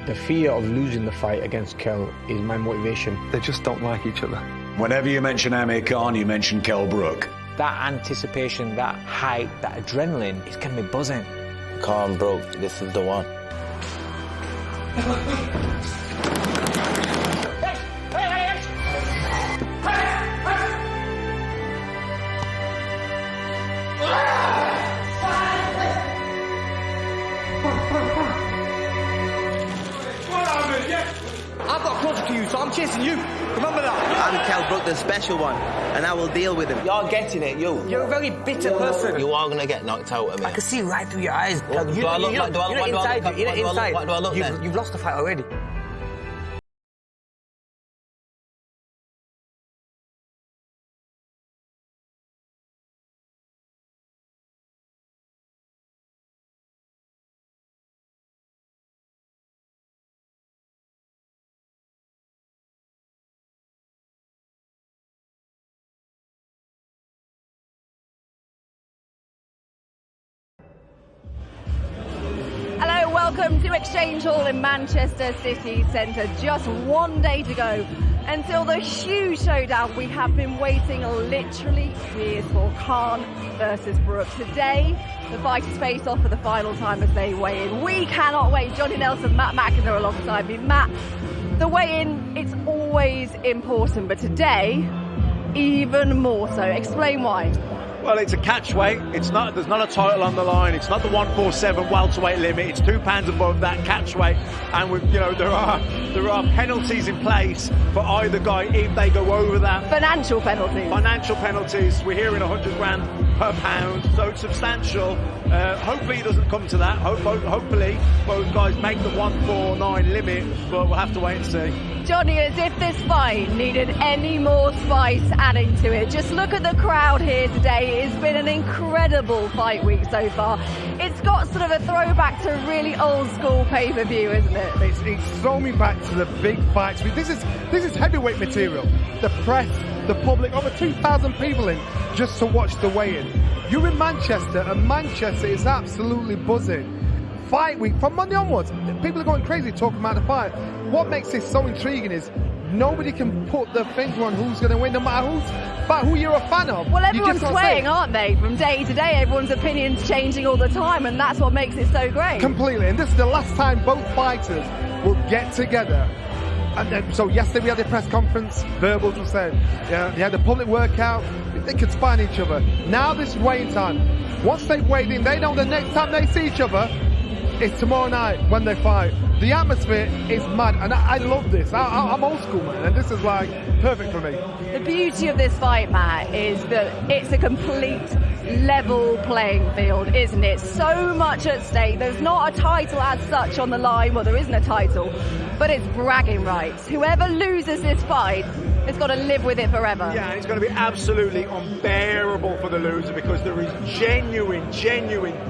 The fear of losing the fight against Kell is my motivation. They just don't like each other. Whenever you mention Amir Khan, you mention Kell Brook. That anticipation, that hype, that adrenaline, it's going to be buzzing. Khan Brook, this is the one. I've got closer to you, so I'm chasing you. Remember that. I'm Kell Brook, the special one, and I will deal with him. You're getting it, you. You're a very bitter person. You are going to get knocked out of me. I can see right through your eyes. Do I look like? Do I look then? You've lost the fight already. Welcome to Exchange Hall in Manchester City Centre. Just 1 day to go until the huge showdown we have been waiting literally years for. Khan versus Brook. Today, the fighters face off for the final time as they weigh in. We cannot wait. Johnny Nelson, Matt McIntyre alongside me. Matt, the weigh-in, it's always important, but today, even more so. Explain why. Well, it's a catchweight. There's not a title on the line. It's not the 147 welterweight limit. It's 2 pounds above that catchweight, and there are penalties in place for either guy if they go over that. Financial penalties. Financial penalties. We're hearing 100 grand per pound, so it's substantial. Hopefully it doesn't come to that. Hopefully both guys make the 149 limit, but we'll have to wait and see. Johnny, as if this fight needed any more spice adding to it. Just look at the crowd here today. It's been an incredible fight week so far. It's got sort of a throwback to really old school pay-per-view, isn't it? It's thrown me back to the big fights. This is heavyweight material. The press, the public, over 2,000 people in just to watch the weigh-in. You're in Manchester, and Manchester is absolutely buzzing. Fight week, from Monday onwards, people are going crazy talking about the fight. What makes this so intriguing is nobody can put their finger on who's going to win, no matter who you're a fan of. Well, everyone's swaying, aren't they? From day to day, everyone's opinions changing all the time, and that's what makes it so great. Completely, and this is the last time both fighters will get together. And then, so yesterday we had a press conference, verbals were said, they had a public workout, they could spy on each other. Now this is weighing time. Once they've weighed in, they know the next time they see each other, it's tomorrow night when they fight. The atmosphere is mad, and I love this. I'm old school, man, and this is like perfect for me. The beauty of this fight, Matt, is that it's a complete level playing field, isn't it? So much at stake. There's not a title as such on the line. Well, there isn't a title, but it's bragging rights. Whoever loses this fight has got to live with it forever. Yeah, it's going to be absolutely unbearable for the loser because there is genuine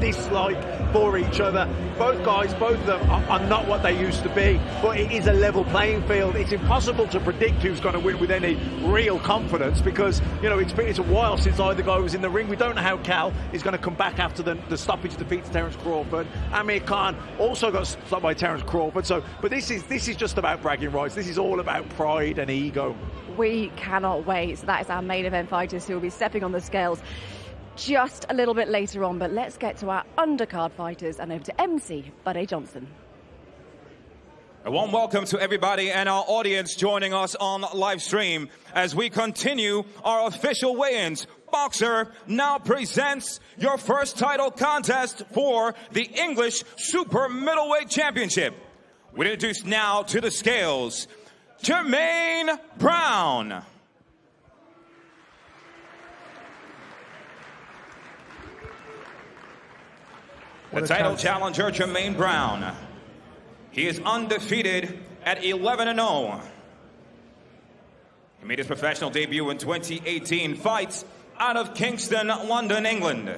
dislike for each other. Both guys, both of them are not what they used to be, but it is a level playing field. It's impossible to predict who's going to win with any real confidence because, it's a while since either guy was in the ring. We don't know how Kell is going to come back after the stoppage defeat to Terence Crawford. Amir Khan also got stopped by Terence Crawford. But this is just about bragging rights. This is all about pride and ego. We cannot wait. So that is our main event fighters who will be stepping on the scales just a little bit later on. But let's get to our undercard fighters and over to MC Buddy Johnson. A warm welcome to everybody and our audience joining us on live stream as we continue our official weigh-ins. Boxer now presents your first title contest for the English Super Middleweight Championship. We introduce now to the scales, Jermaine Brown. The title challenger, Jermaine Brown. He is undefeated at 11-0. He made his professional debut in 2018, fights out of Kingston, London, England.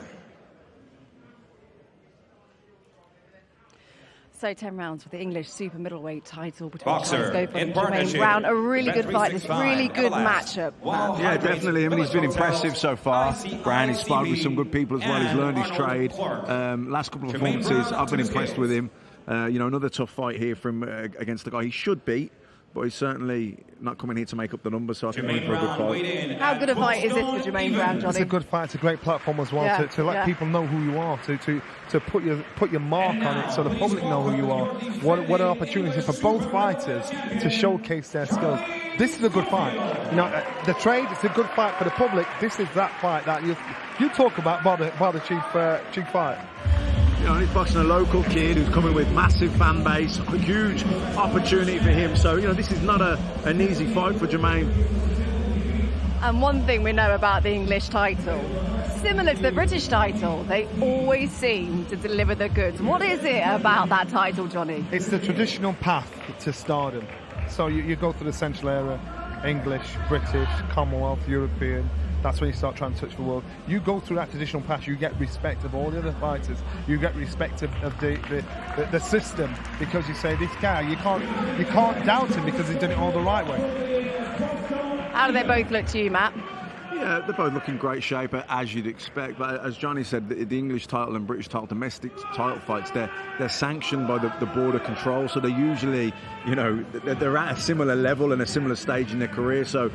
So 10 rounds for the English super middleweight title between Boxer and Jermaine Brown. A really good fight, this really good matchup. Yeah, definitely. I mean, he's been impressive so far. Brown, he's sparred with some good people as well. He's learned his trade. Last couple of performances, I've been impressed with him. You know, another tough fight here from against the guy he should beat, but he's certainly not coming here to make up the numbers, so I think we're in for a good fight. How good a fight is it for Jermaine Brown, Johnny? It's a good fight. It's a great platform as well to let people know who you are, to put your mark on it, so the public know who you are. What an opportunity for both fighters to showcase their skills. This is a good fight. You know, the trade, it's a good fight for the public. This is that fight that you talk about the chief fight. You know, he's boxing a local kid who's coming with massive fan base, a huge opportunity for him. So, you know, this is not an easy fight for Jermaine. And one thing we know about the English title, similar to the British title, they always seem to deliver the goods. What is it about that title, Johnny? It's the traditional path to stardom. So you go through the Central era, English, British, Commonwealth, European. That's when you start trying to touch the world. You go through that traditional path, you get respect of all the other fighters. You get respect of the system, because you say, this guy, you can't doubt him because he's done it all the right way. How do they both look to you, Matt? Yeah, they're both looking great shape, as you'd expect. But as Johnny said, the English title and British title, domestic title fights, they're sanctioned by the border control. So they're usually, you know, they're at a similar level and a similar stage in their career. So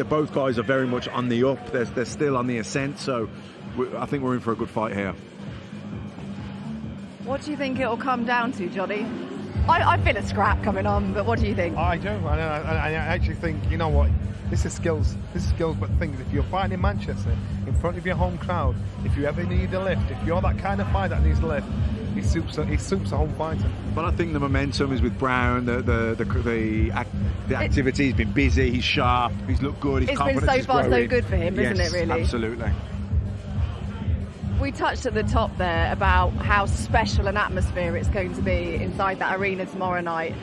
both guys are very much on the up. They're still on the ascent. So I think we're in for a good fight here. What do you think it'll come down to, Johnny? I feel a scrap coming on, but what do you think? I do. I actually think, you know what? This is skills. But the thing is, if you're fighting in Manchester, in front of your home crowd, if you ever need a lift, if you're that kind of fighter that needs a lift, he suits a home fighter. But I think the momentum is with Brown. The activity, he's been busy, he's sharp, he's looked good, his confidence is growing. It's been so far so good for him, isn't it, really? Absolutely. We touched at the top there about how special an atmosphere it's going to be inside that arena tomorrow night.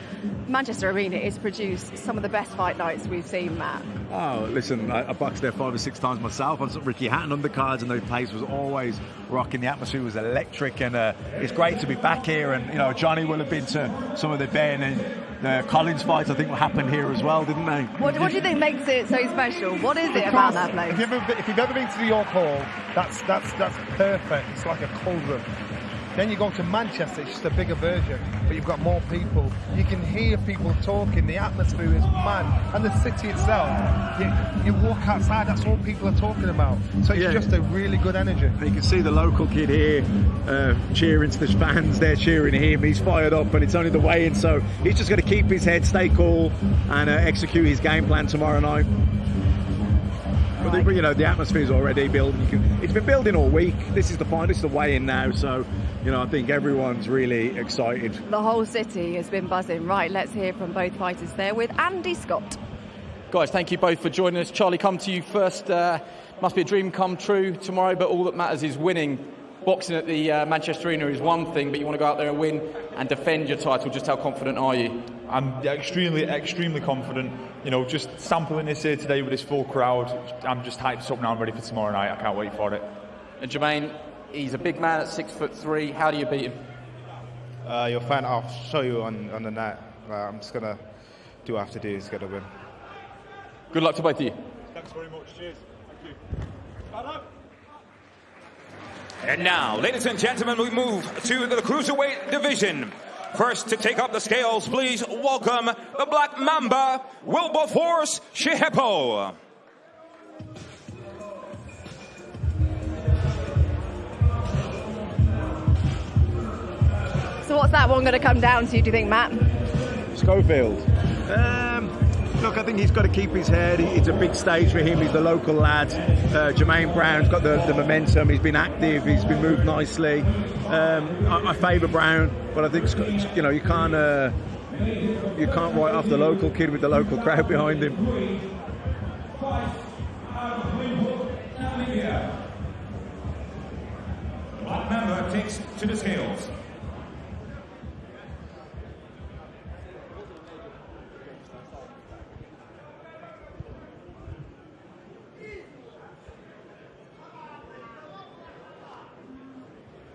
Manchester Arena has produced some of the best fight nights we've seen, Matt. Oh, listen, I boxed there 5 or 6 times myself on some Ricky Hatton undercards, and the place was always rocking. The atmosphere was electric, and it's great to be back here. And, you know, Johnny will have been to some of the Ben and the Collins fights, I think, will happen here as well, didn't they? What do you think makes it so special? What is it about that place? If you've ever been to the York Hall, that's perfect. It's like a cauldron. Then you go to Manchester, it's just a bigger version, but you've got more people. You can hear people talking, the atmosphere is mad, and the city itself, you walk outside, that's all people are talking about. So it's just a really good energy. You can see the local kid here cheering to the fans, they're cheering him, he's fired up, and it's only the weigh-in, so he's just going to keep his head, stay cool, and execute his game plan tomorrow night. But you know, the atmosphere's already built. It's been building all week. This is the final, this is the weigh-in now, so you know, I think everyone's really excited. The whole city has been buzzing. Right, let's hear from both fighters there with Andy Scott. Guys, thank you both for joining us. Charlie, come to you first. Must be a dream come true tomorrow, but all that matters is winning. Boxing at the Manchester Arena is one thing, but you want to go out there and win and defend your title. Just how confident are you? I'm extremely confident. You know, just sampling this here today with this full crowd, I'm just hyped up now. I'm ready for tomorrow night. I can't wait for it. And Jermaine, he's a big man at 6'3". How do you beat him? You'll find out. I'll show you on the night. I'm just gonna do what I have to do. It's gonna win. Good luck to both of you. Thanks very much. Cheers. Thank you. Stand up. And now, ladies and gentlemen, we move to the Cruiserweight division. First to take up the scales, please welcome the Black Mamba, Wilberforce Shihepo. So what's that one going to come down to, do you think, Matt? Schofield. Look, I think he's got to keep his head. It's a big stage for him. He's the local lad. Jermaine Brown's got the momentum. He's been active. He's been moved nicely. I favour Brown, but I think, you know, you can't write off the local kid with the local crowd behind him. Black Mamba takes to the scales.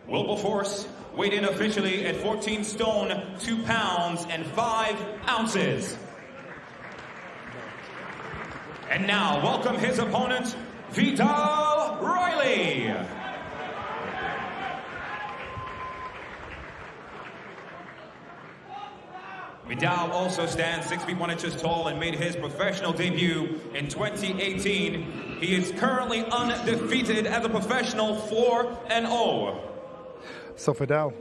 Wilberforce weighed in officially at 14 stone, 2 pounds and 5 ounces. And now, welcome his opponent, Vidal Riley. Vidal also stands 6 feet 1 inches tall and made his professional debut in 2018. He is currently undefeated as a professional, 4-0. So Vidal,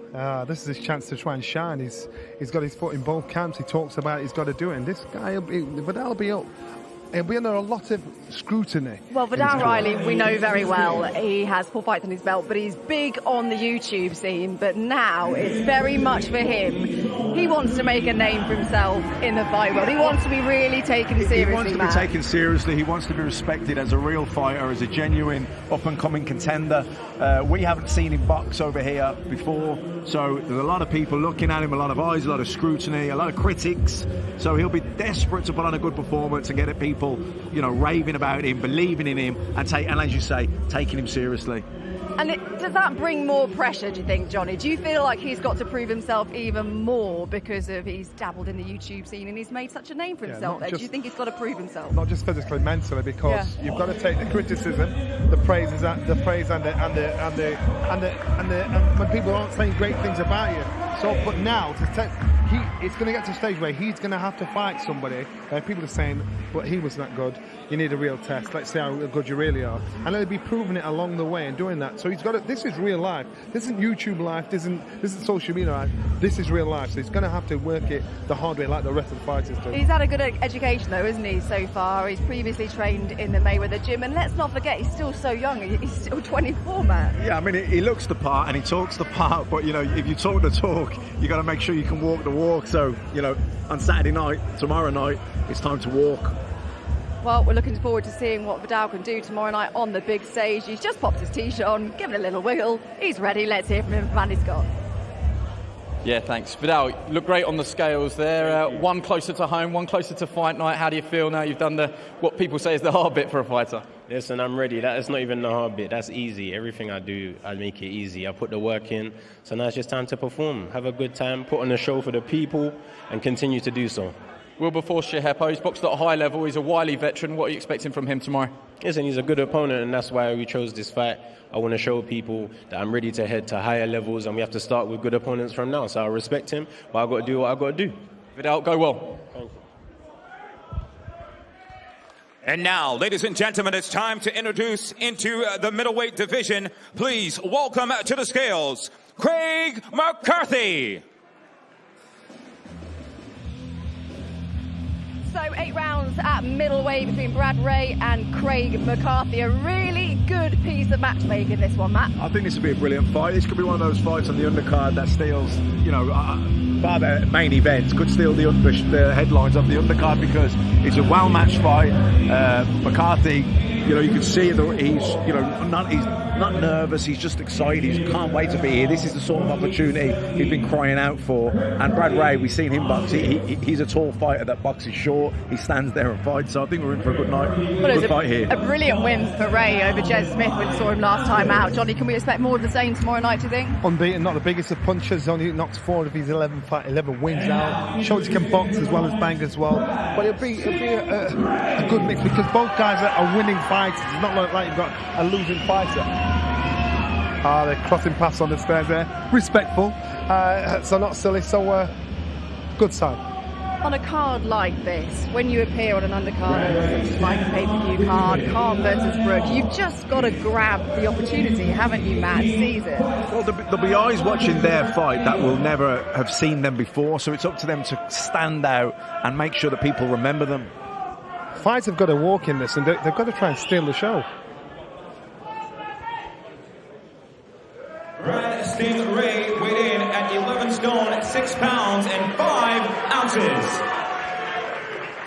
this is his chance to try and shine. He's got his foot in both camps. He talks about he's got to do it, and this guy, Vidal will be up. He'll be under a lot of scrutiny. Well, Vidal Riley, we know very well. He has 4 fights on his belt, but he's big on the YouTube scene. But now it's very much for him. He wants to make a name for himself in the fight world. He wants to be really taken seriously, He wants to be taken seriously. He wants to be respected as a real fighter, as a genuine up-and-coming contender. We haven't seen him box over here before, so there's a lot of people looking at him, a lot of eyes, a lot of scrutiny, a lot of critics. So he'll be desperate to put on a good performance and get at people, you know, raving about him, believing in him, and as you say, taking him seriously. And does that bring more pressure, do you think, Johnny? Do you feel like he's got to prove himself even more because of he's dabbled in the YouTube scene and he's made such a name for himself? Do you think he's got to prove himself? Not just physically, mentally, because you've got to take the criticism, the praise, and when people aren't saying great things about you. So, but now it's going to get to a stage where he's going to have to fight somebody where people are saying, "But he was not good. You need a real test. Let's see how good you really are." And they'll be proving it along the way and doing that. So he's got to. This is real life. This isn't YouTube life. This isn't social media life. This is real life. So he's going to have to work it the hard way, like the rest of the fighters do. He's had a good education, though, isn't he? So far, he's previously trained in the Mayweather gym, and let's not forget, he's still so young. He's still 24, man. Yeah, I mean, he looks the part and he talks the part, but you know, if you talk the talk, you got to make sure you can walk the walk. So, you know, on Saturday night, tomorrow night, it's time to walk. Well, we're looking forward to seeing what Vidal can do tomorrow night on the big stage. He's just popped his t-shirt on, given a little wiggle. He's ready. Let's hear from him, Andy Scott. Yeah, thanks. Vidal, you look great on the scales there. One closer to home, one closer to fight night. How do you feel now you've done what people say is the hard bit for a fighter? Listen, I'm ready. That's not even the hard bit. That's easy. Everything I do, I make it easy. I put the work in. So now it's just time to perform. Have a good time, put on a show for the people, and continue to do so. Wilberforce Shehepo, he's boxed at a high level. He's a wily veteran. What are you expecting from him tomorrow? Listen, he's a good opponent, and that's why we chose this fight. I want to show people that I'm ready to head to higher levels, and we have to start with good opponents from now. So I respect him, but I've got to do what I've got to do. Vidal, go well. Thank you. And now, ladies and gentlemen, it's time to introduce into the middleweight division. Please welcome to the scales, Craig McCarthy. So 8 rounds at middleweight between Brad Ray and Craig McCarthy. A really good piece of matchmaking, this one, Matt. I think this will be a brilliant fight. This could be one of those fights on the undercard that steals, you know, by the main events, could steal the headlines of the undercard because it's a well-matched fight. McCarthy, you know, you can see that he's, you know, he's not nervous. He's just excited. He can't wait to be here. This is the sort of opportunity he's been crying out for. And Brad Ray, we've seen him box. He's a tall fighter that boxes short. He stands there and fights. So I think we're in for a good night. Good fight here. A brilliant win for Ray over Jez Smith when we saw him last time out. Johnny, can we expect more of the same tomorrow night, do you think? Unbeaten, not the biggest of punchers. Only knocked 4 of his 11 wins out. Shows he can box as well as bang as well. But it'll be a good mix because both guys are winning fighters. It's not like you've got a losing fighter. They're crossing paths on the stairs there. Respectful, so not silly, so good sign. On a card like this, when you appear on an undercard, like a pay-per-view card, Khan versus Brook, you've just got to grab the opportunity, haven't you, Matt? Seize it. Well, there'll be eyes watching their fight that will never have seen them before, so it's up to them to stand out and make sure that people remember them. Fights have got to walk in this, and they've got to try and steal the show. Brad Sting Ray weighed in at 11 stone, 6 pounds and 5 ounces.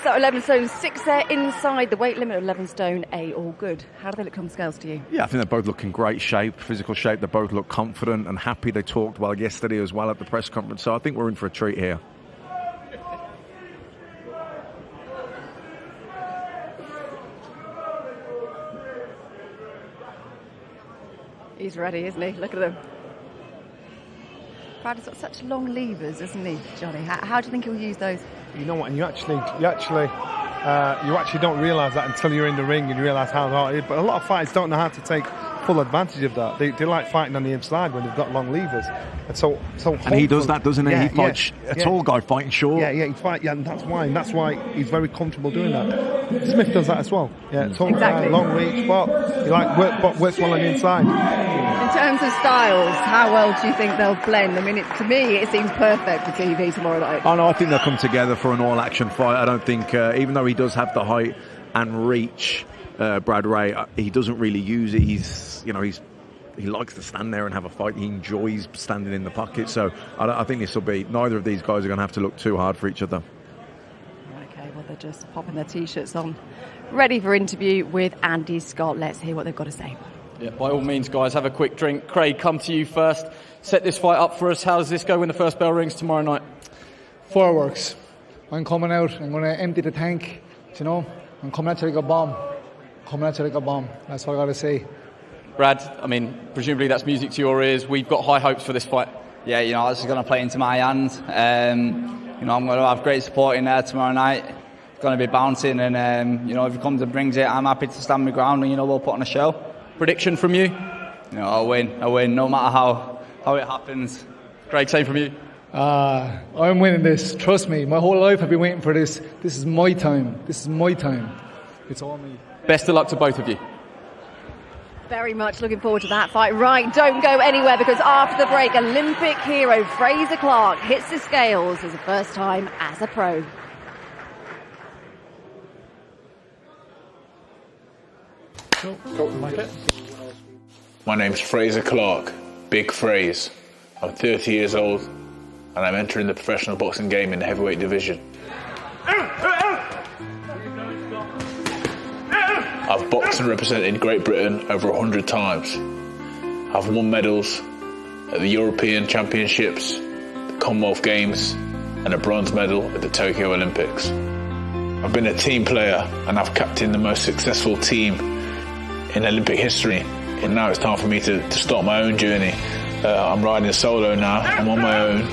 So 11 stone 6 there inside the weight limit of 11 stone 8. All good. How do they look on the scales to you? Yeah, I think they both look in great shape, physical shape. They both look confident and happy. They talked well yesterday as well at the press conference. So I think we're in for a treat here. He's ready, isn't he? Look at him. Brad has got such long levers, isn't he, Johnny? How do you think he'll use those? You know what? And you actually don't realise that until you're in the ring and you realise how hard it is. But a lot of fighters don't know how to take full advantage of that. They like fighting on the inside when they've got long levers. And he does that, doesn't he? He fights a tall guy fighting short. Yeah, he fight. Yeah, and that's why he's very comfortable doing that. Smith does that as well. Yeah, tall guy, long reach, but he works well on the inside. In terms of styles, how well do you think they'll blend? I mean, to me, it seems perfect for TV tomorrow night. Oh no, I think they'll come together for an all-action fight. I don't think, even though he does have the height and reach, Brad Ray, he doesn't really use it. He likes to stand there and have a fight. He enjoys standing in the pocket. So I think this will be, neither of these guys are going to have to look too hard for each other. Okay, well, they're just popping their T-shirts on, ready for interview with Andy Scott. Let's hear what they've got to say. Yeah, by all means, guys, have a quick drink. Craig, come to you first. Set this fight up for us. How does this go when the first bell rings tomorrow night? Fireworks. I'm coming out. I'm going to empty the tank. I'm coming out to like a bomb. That's what I got to say. Brad, I mean, presumably that's music to your ears. We've got high hopes for this fight. Yeah, this is going to play into my hands. I'm going to have great support in there tomorrow night. It's going to be bouncing, and if he comes and brings it, I'm happy to stand my ground, and we'll put on a show. Prediction from you? I'll win, no matter how it happens. Craig, same from you? I'm winning this. Trust me, my whole life I've been waiting for this. This is my time. It's all me. Best of luck to both of you. Very much looking forward to that fight. Right, don't go anywhere, because after the break, Olympic hero Fraser Clarke hits the scales for the first time as a pro. My name's Fraser Clarke, Big Fraze. I'm 30 years old and I'm entering the professional boxing game in the heavyweight division. I've boxed and represented Great Britain over 100 times. I've won medals at the European Championships, the Commonwealth Games and a bronze medal at the Tokyo Olympics. I've been a team player and I've captained the most successful team in Olympic history. And now it's time for me to start my own journey. I'm riding solo now, I'm on my own.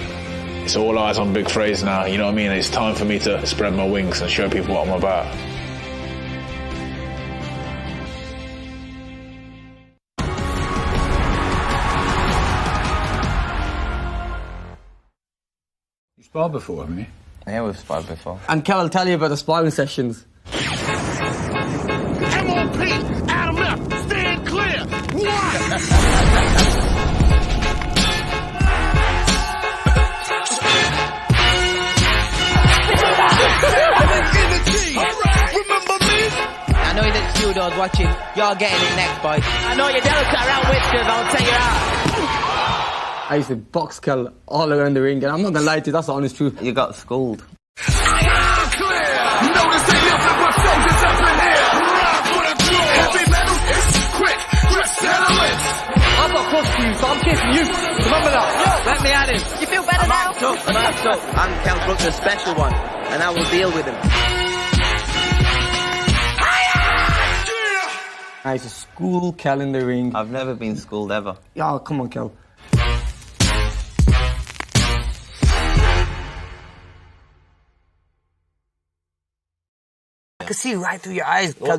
It's all eyes on Big Fraser now, you know what I mean? It's time for me to spread my wings and show people what I'm about. You sparred before, haven't you? Yeah, we've sparred before. And Kell will tell you about the sparring sessions. MOP, Adam F, stand clear. I know that Judah watching. You're getting it next, boy. I know you're delicate around whiskers. I'll take you out. I used to box Kell all around the ring, and I'm not gonna lie to you, that's the honest truth. You got schooled. I've got close to you, so I'm chasing you. Remember that. Let me at him. You feel better now? I'm Kell Brook, the special one, and I will deal with him. I used to school Kell in the ring. I've never been schooled ever. Yeah, come on, Kell. I can see right through your eyes. Do I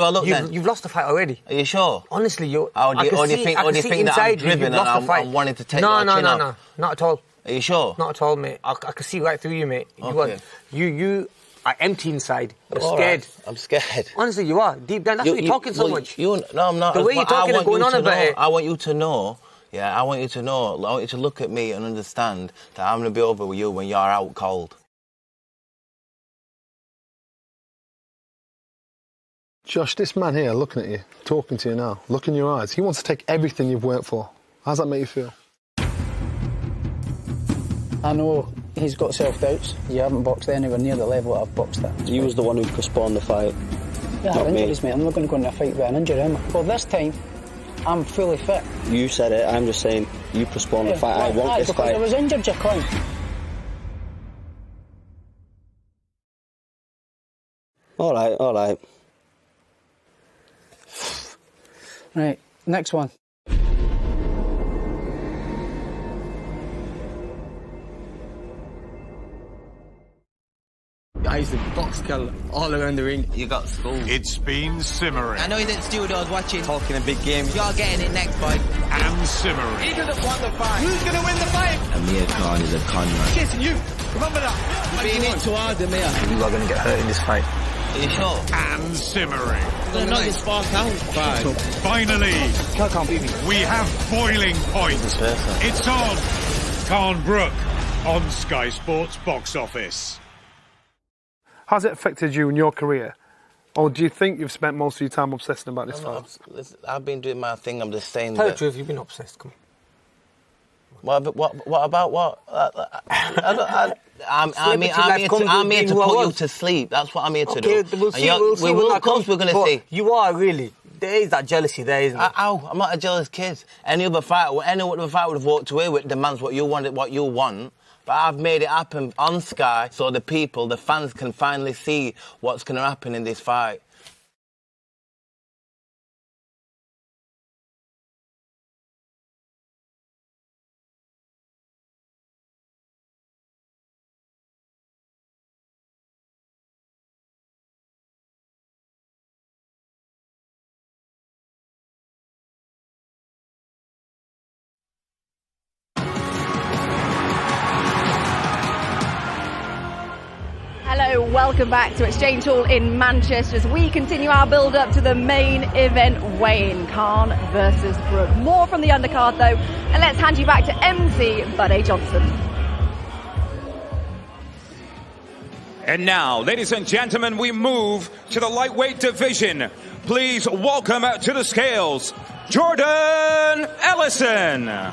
look then? You've lost the fight already. Are you sure? Honestly, you. Or do you think that I'm driven and I'm wanting to take your chin No, not at all. Are you sure? Not at all, mate. I can see right through you, mate. Okay. You are empty inside. You're All scared. right. I'm scared. Honestly, you are. Deep down, that's why you're talking so much. No, I'm not. The way you're talking and going on about it. I want you to know, I want you to look at me and understand that I'm going to be over with you when you're out cold. Josh, this man here looking at you, talking to you now, look in your eyes, he wants to take everything you've worked for. How does that make you feel? I know he's got self-doubts. You haven't boxed anywhere near the level that I've boxed at. You was the one who postponed the fight. Yeah, I have injuries, mate. I'm not going to go into a fight with an injury, am I? Well, this time, I'm fully fit. You said it. I'm just saying you postponed the fight. I want this because fight. I was injured, you cunt. All right. Right, next one. I used to box Kell all around the ring. You got schooled. It's been simmering. I know he's at studio, I was watching. Talking a big game. You're getting it next fight. And simmering. He doesn't want the fight. Who's going to win the fight? Amir Khan is a con man. Chasing you. Remember that. Being it too hard, Amir. You are going to get hurt in this fight. Are you sure? And simmering. They're not just sparked out. Finally, Can't beat me. we have boiling point. It's on. Kell Brook on Sky Sports Box Office. How's it affected you in your career? Or do you think you've spent most of your time obsessing about this fight? I've been doing my thing. I'm just saying Tell that. the truth, you've been obsessed. Come What about what? I'm here to put you to sleep. That's what I'm here to do. Okay, we'll see. Of course, we're going to see. You are really. There is that jealousy there, isn't it? I'm not a jealous kid. Any other fight would have walked away with demands what you want. But I've made it happen on Sky so the fans can finally see what's going to happen in this fight. Hello, welcome back to Exchange Hall in Manchester as we continue our build-up to the main event weigh-in, Khan versus Brook. More from the undercard though, and let's hand you back to MC Buddy Johnson. And now, ladies and gentlemen, we move to the lightweight division. Please welcome to the scales, Jordan Ellison.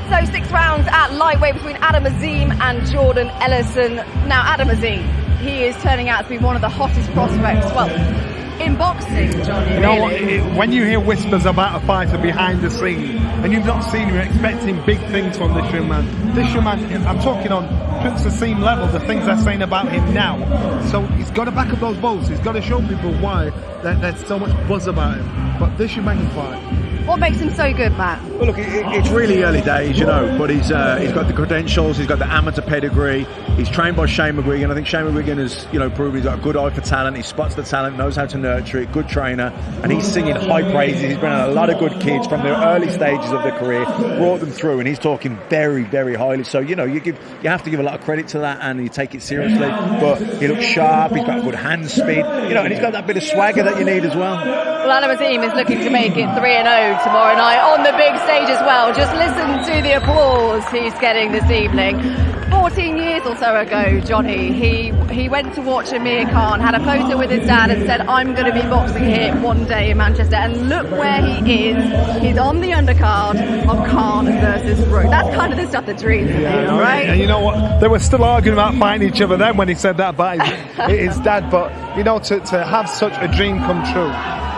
So 6 rounds at lightweight between Adam Azim and Jordan Ellison. Now Adam Azim, he is turning out to be one of the hottest prospects, well, in boxing, Johnny. You know what, when you hear whispers about a fighter behind the scene and you've not seen him, you're expecting big things from this young man. This young man, I'm talking on Prince Azim level, the things they're saying about him now. So he's got to back up those bolts. He's got to show people why there's so much buzz about him. But this young man can fight. What makes him so good, Matt? Well, look, it's really early days, you know, but he's got the credentials, he's got the amateur pedigree, he's trained by Shane McGuigan. I think Shane McGuigan has, proven he's got a good eye for talent, he spots the talent, knows how to nurture it, good trainer, and he's singing high praises. He's brought a lot of good kids from the early stages of their career, brought them through, and he's talking very, very highly. So, you have to give a lot of credit to that, and you take it seriously. But he looks sharp, he's got good hand speed, and he's got that bit of swagger that you need as well. Well, Adam Azim is looking to make it 3-0 tomorrow night on the big stage as well. Just listen to the applause he's getting this evening. 14 years or so ago, Johnny, he went to watch Amir Khan, had a photo with his dad and said, I'm going to be boxing here one day in Manchester. And look where he is. He's on the undercard of Khan versus Brook. That's kind of the stuff that dreams of people, right? And you know what? They were still arguing about fighting each other then when he said that about his dad. But, to have such a dream come true,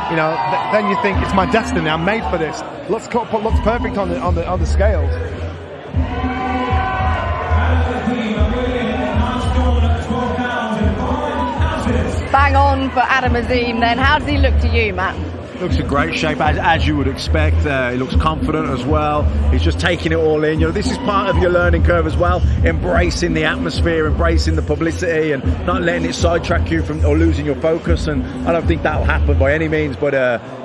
then you think it's my destiny. I'm made for this. Looks perfect on the scales. Bang on for Adam Azim then. How does he look to you, Matt? Looks in great shape, as you would expect. He looks confident as well. He's just taking it all in. This is part of your learning curve as well. Embracing the atmosphere, embracing the publicity, and not letting it sidetrack you or losing your focus. And I don't think that'll happen by any means. But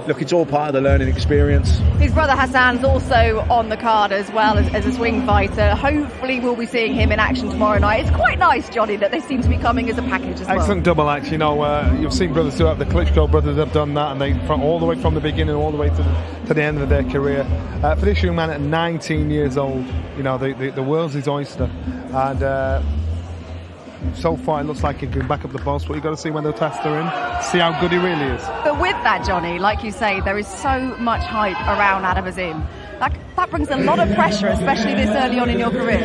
look, it's all part of the learning experience. His brother Hassan's also on the card as well as a swing fighter. Hopefully, we'll be seeing him in action tomorrow night. It's quite nice, Johnny, that they seem to be coming as a package as well. Excellent double act. You've seen brothers do that. The Klitschko brothers have done that, and they all the way from the beginning all the way to the end of their career. For this young man at 19 years old, the world's his oyster, and so far it looks like he can back up the boss, but you've got to see when the tests are in, see how good he really is. But with that, Johnny, like you say, there is so much hype around Adam Azim. That brings a lot of pressure, especially this early on in your career.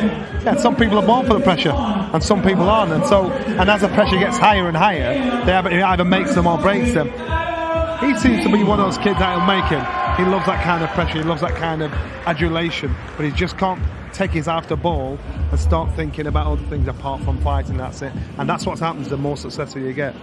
Yeah, some people are born for the pressure, and some people aren't, and as the pressure gets higher and higher, it either makes them or breaks them. He seems to be one of those kids that'll make him. He loves that kind of pressure, he loves that kind of adulation, but he just can't take his eye off the ball and start thinking about other things apart from fighting. That's it. And that's what happens the more successful you get.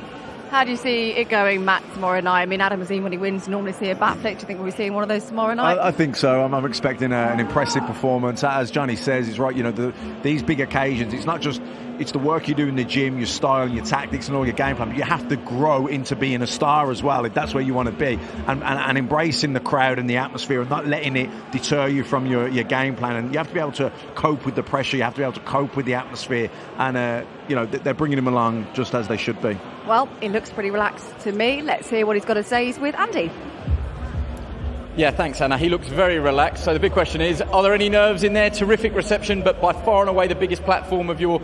How do you see it going, Matt, tomorrow night? I mean, Adam Azim, when he wins, normally see a bat flick. Do you think we'll be seeing one of those tomorrow night? I think so. I'm expecting an impressive performance. As Johnny says, it's right. You know, these big occasions, it's not just it's the work you do in the gym, your style and your tactics and all your game plan. But you have to grow into being a star as well, if that's where you want to be. And embracing the crowd and the atmosphere and not letting it deter you from your game plan. And you have to be able to cope with the pressure. You have to be able to cope with the atmosphere. And, you know, they're bringing him along just as they should be. Well, he looks pretty relaxed to me. Let's hear what he's got to say. He's with Andy. Yeah, thanks, Anna. He looks very relaxed. So the big question is, are there any nerves in there? Terrific reception, but by far and away the biggest platform of your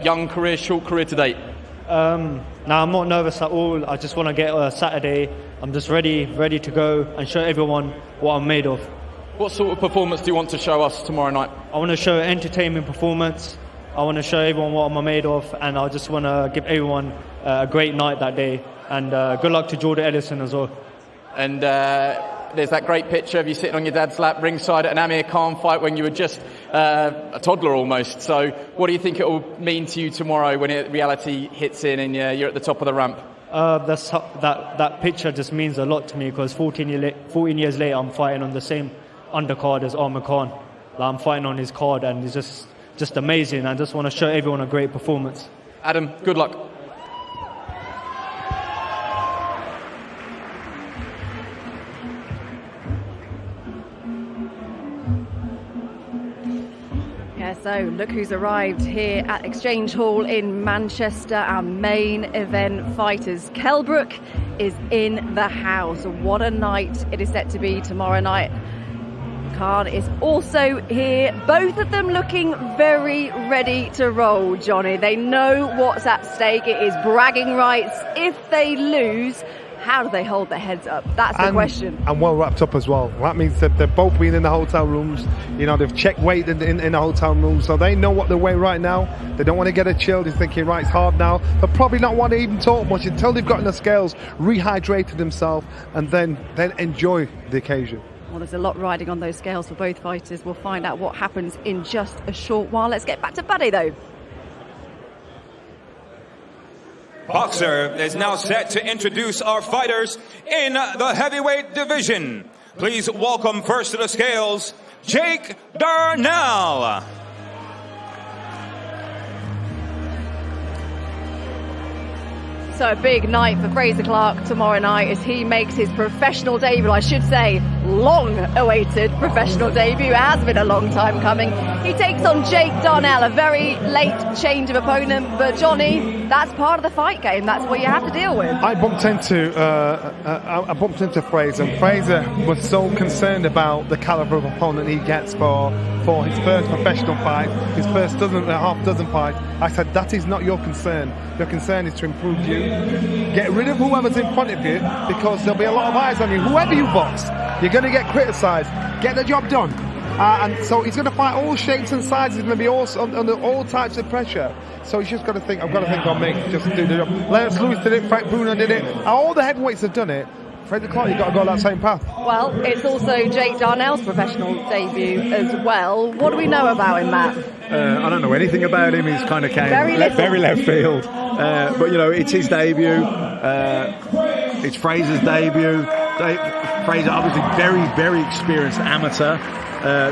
young career, short career to date. No, I'm not nervous at all. I just want to get a Saturday. I'm just ready to go and show everyone what I'm made of. What sort of performance do you want to show us tomorrow night? I want to show an entertainment performance. I want to show everyone what I'm made of, and I just want to give everyone a great night that day. And good luck to Jordan Ellison as well. And there's that great picture of you sitting on your dad's lap ringside at an Amir Khan fight when you were just a toddler almost. So what do you think it will mean to you tomorrow when reality hits in and you're at the top of the ramp? That picture just means a lot to me, because 14 years later I'm fighting on the same undercard as Amir Khan. I'm fighting on his card, and it's just amazing. I just want to show everyone a great performance. Adam, good luck. So look who's arrived here at Exchange Hall in Manchester. Our main event fighters. Kell Brook is in the house. What a night it is set to be tomorrow night. Khan is also here. Both of them looking very ready to roll, Johnny. They know what's at stake. It is bragging rights. If they lose, how do they hold their heads up? That's the question. And well wrapped up as well. That means that they've both been in the hotel rooms. You know, they've checked weight in the hotel room, so they know what they're weighing right now. They don't want to get a chill. They're thinking, right, it's hard now. They'll probably not want to even talk much until they've gotten the scales, rehydrated themselves, and then enjoy the occasion. Well, there's a lot riding on those scales for both fighters. We'll find out what happens in just a short while. Let's get back to Buddy, though. Boxer is now set to introduce our fighters in the heavyweight division. Please welcome first to the scales, Jake Darnell. So a big night for Fraser Clarke tomorrow night as he makes his professional debut. I should say long-awaited professional debut. It has been a long time coming. He takes on Jake Darnell, a very late change of opponent. But Johnny, that's part of the fight game. That's what you have to deal with. I bumped into Fraser, and Fraser was so concerned about the caliber of opponent he gets for his first professional fight, his first half dozen fights. I said, that is not your concern. Your concern is to improve you. Get rid of whoever's in front of you, because there'll be a lot of eyes on you. Whoever you box, you're going to get criticised. Get the job done. And so he's going to fight all shapes and sizes. He's going to be under all types of pressure. So he's just got to think, I've got to think on me. Just do the job. Lance Lewis did it, Frank Bruno did it. All the heavyweights have done it. Fraser Clarke, you've got to go that same path. Well, it's also Jake Darnell's professional debut as well. What do we know about him, Matt? I don't know anything about him. He's kind of came very left field. But, you know, it's his debut. It's Fraser's debut. Fraser, obviously, very, very experienced amateur.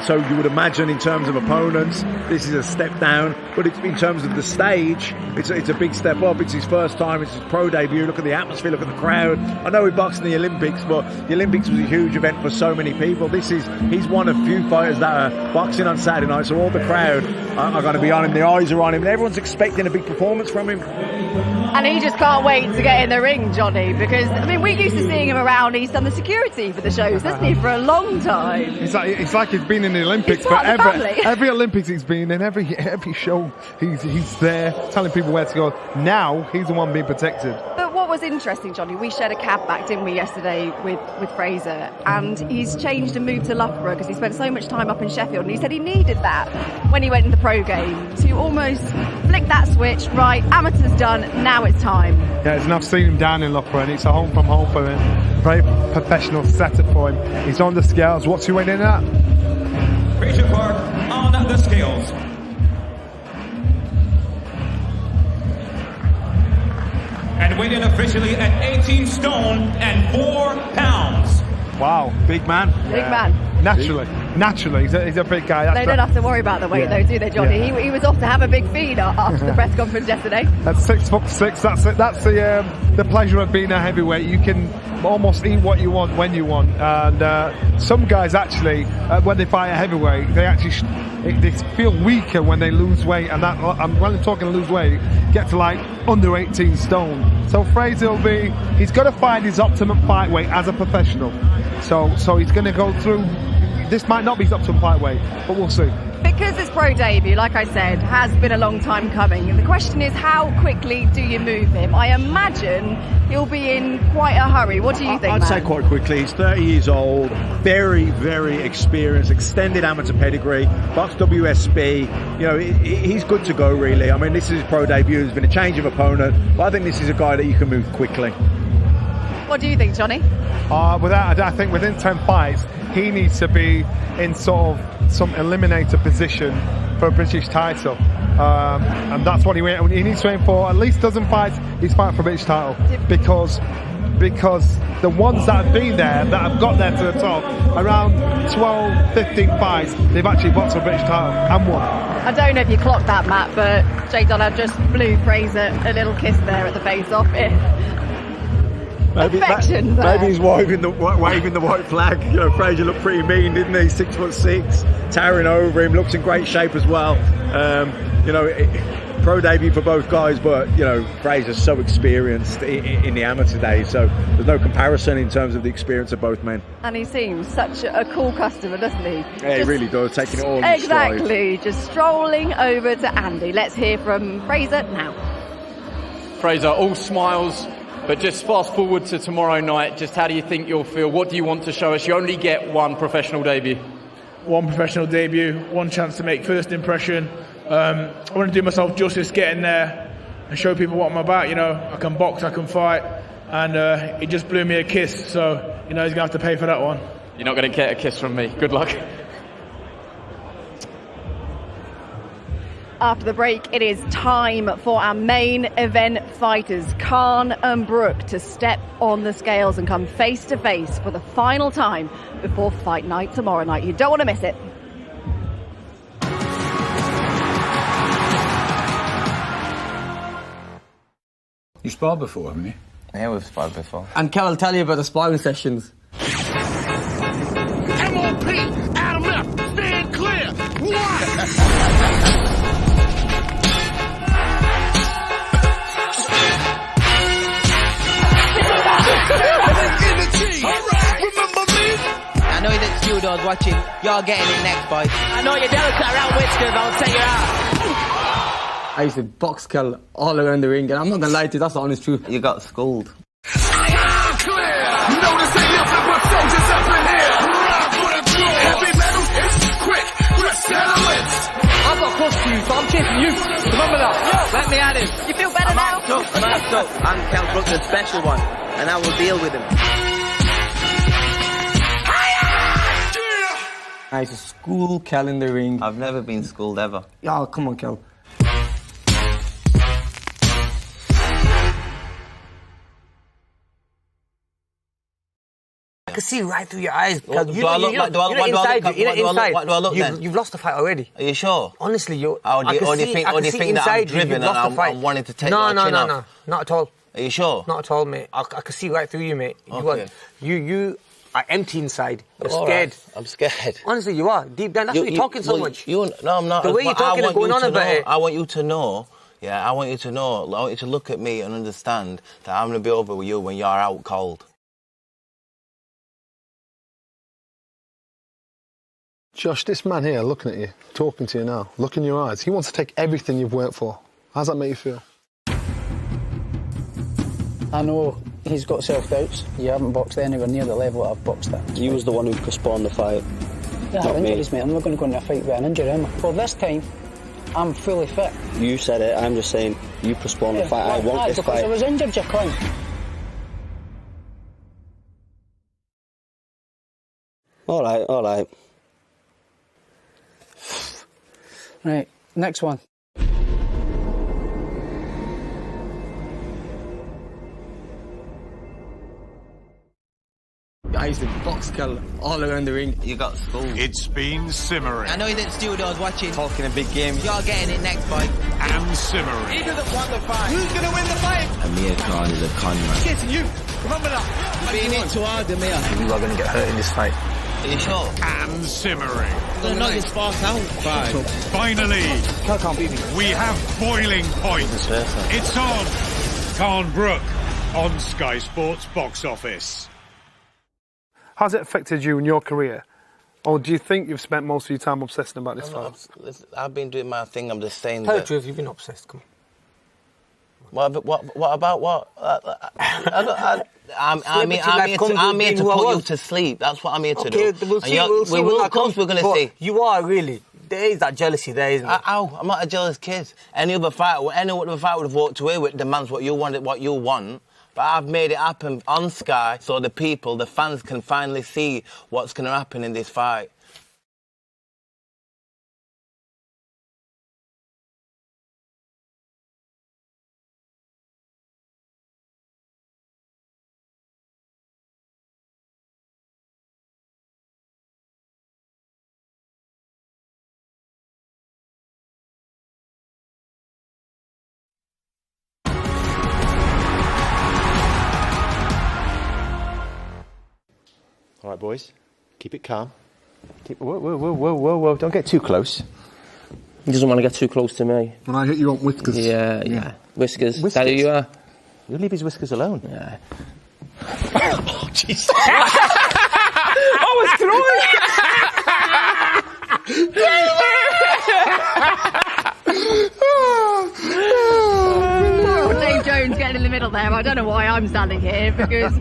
So you would imagine in terms of opponents, this is a step down, but in terms of the stage, it's a big step up. It's his first time, it's his pro debut. Look at the atmosphere, look at the crowd. I know he boxed in the Olympics, but the Olympics was a huge event for so many people. He's one of few fighters that are boxing on Saturday night, so all the crowd are going to be on him, the eyes are on him, and everyone's expecting a big performance from him. And he just can't wait to get in the ring, Johnny, because, I mean, we're used to seeing him around. He's done the security for the shows, hasn't he, for a long time. It's like he's been in the Olympics, but every Olympics he's been in, every show he's there telling people where to go. Now he's the one being protected. But what was interesting, Johnny, we shared a cab back, didn't we, yesterday with Fraser, and he's changed and moved to Loughborough because he spent so much time up in Sheffield, and he said he needed that when he went in the pro game to almost flick that switch. Right, amateur's done, now it's time. Yeah, and I've seen him down in Loughborough, and it's a home from home for him. Very professional setup for him. He's on the scales. What's he weighing in at? Fraser Clarke on the scales. And and weighing officially at 18 stone and 4 pounds. Wow, big man. Big man. Naturally, he's a big guy. They don't have to worry about the weight though, do they, Johnny? Yeah. He was off to have a big feed after the press conference yesterday. At 6'6", that's it. That's the pleasure of being a heavyweight. You can almost eat what you want when you want. And some guys actually, when they fight a heavyweight, they feel weaker when they lose weight. And that, when I'm talking lose weight, get to like under 18 stone. So Fraser he's got to find his optimum fight weight as a professional. So he's going to go through. This might not be his optimum fight weight, but we'll see. Because his pro debut, like I said, has been a long time coming. And the question is, how quickly do you move him? I imagine he'll be in quite a hurry. What do you think, I'd say quite quickly. He's 30 years old, very, very experienced, extended amateur pedigree, box WSB. You know, he's good to go, really. I mean, this is his pro debut. There's been a change of opponent, but I think this is a guy that you can move quickly. What do you think, Johnny? I think within 10 fights, he needs to be in sort of some eliminator position for a British title. And that's what he needs to aim for. At least dozen fights, he's fighting for a British title. Because the ones that have been there, that have got there to the top, around 12, 15 fights, they've actually boxed for a British title and won. I don't know if you clocked that, Matt, but Jay Donald just blew Fraser a little kiss there at the face-off. Maybe he's waving the white flag. You know, Fraser looked pretty mean, didn't he? 6'6", towering over him, looks in great shape as well. You know, pro debut for both guys, but you know, Fraser's so experienced in the amateur days, so there's no comparison in terms of the experience of both men. And he seems such a cool customer, doesn't he? Yeah, he really does, taking it all in stride. Exactly, just strolling over to Andy. Let's hear from Fraser now. Fraser, all smiles. But just fast forward to tomorrow night, just how do you think you'll feel? What do you want to show us? You only get one professional debut. One professional debut, one chance to make first impression. I want to do myself justice, get in there and show people what I'm about. You know, I can box, I can fight, and he just blew me a kiss, so you know he's going to have to pay for that one. You're not going to get a kiss from me. Good luck. After the break, it is time for our main event fighters, Khan and Brook, to step on the scales and come face to face for the final time before fight night tomorrow night. You don't want to miss it. You sparred before, haven't you? Yeah, we've sparred before. And Kell will tell you about the sparring sessions. MOP, Adam F, stand clear. I know that Judah was watching. You're getting it next, boys. I know you're delicate around whiskers. I'll take you out. I used to box Kell all around the ring, and I'm not gonna lie to you, that's the honest truth. You got schooled. I've got close to you, so I'm chasing you. Remember that. Let me at him. You feel better now? I'm Kell Brook, the special one, and I will deal with him. I used to school Kell in the ring. I've never been schooled ever. Yeah, come on, Kell. I can see right through your eyes. Do I look then? You've lost the fight already. Are you sure? Honestly, Or do you think that I'm driven and I'm wanting to take your chin off? No, not at all. Are you sure? Not at all, mate. I can see right through you, mate. Okay. You are empty inside. You're All scared. right. I'm scared. Honestly, you are. Deep down, that's why you're talking so much. No, I'm not. The way you're talking and going on about it. I want you to know, I want you to know, I want you to look at me and understand that I'm going to be over with you when you're out cold. Josh, this man here looking at you, talking to you now, look in your eyes, he wants to take everything you've worked for. How does that make you feel? I know he's got self-doubts. You haven't boxed anywhere near the level I've boxed at. You was the one who postponed the fight. I have injuries, mate. I'm not going to go into a fight with an injury, am I? Well, this time, I'm fully fit. You said it, I'm just saying, you postponed the fight. I want this because fight. I was injured, you cunt. All right. Right, next one. I used to box Kell all around the ring. You got schooled. It's been simmering. I know you didn't steward, I was watching. Talking a big game. You're getting it next fight. And simmering. He doesn't want the fight. Who's going to win the fight? Amir Khan is a con man. Chasing you. Remember that. Being hit too hard, Amir. You are going to get hurt in this fight. Are you sure? And simmering. I'm going to knock his sparks out. Finally, Can't beat me. we have boiling point. It's on. Kell Brook on Sky Sports box office. How's it affected you in your career? Or do you think you've spent most of your time obsessing about this fight? I've been doing my thing. I'm just saying Tell the that. truth, you've been obsessed. Come What about what? I'm here to put you to sleep. That's what I'm here to do. We'll see. Of course we're going to see. You are really. There is that jealousy there, isn't it? I'm not a jealous kid. Any other fight would have walked away with demands what you want. But I've made it happen on Sky so the people, the fans can finally see what's going to happen in this fight. All right, boys, keep it calm. Whoa, don't get too close. He doesn't want to get too close to me. When I hit you on whiskers. Yeah. Whiskers. Is that who you are? You leave his whiskers alone. Yeah. Oh, Jesus. I was Dave Jones getting in the middle there. I don't know why I'm standing here because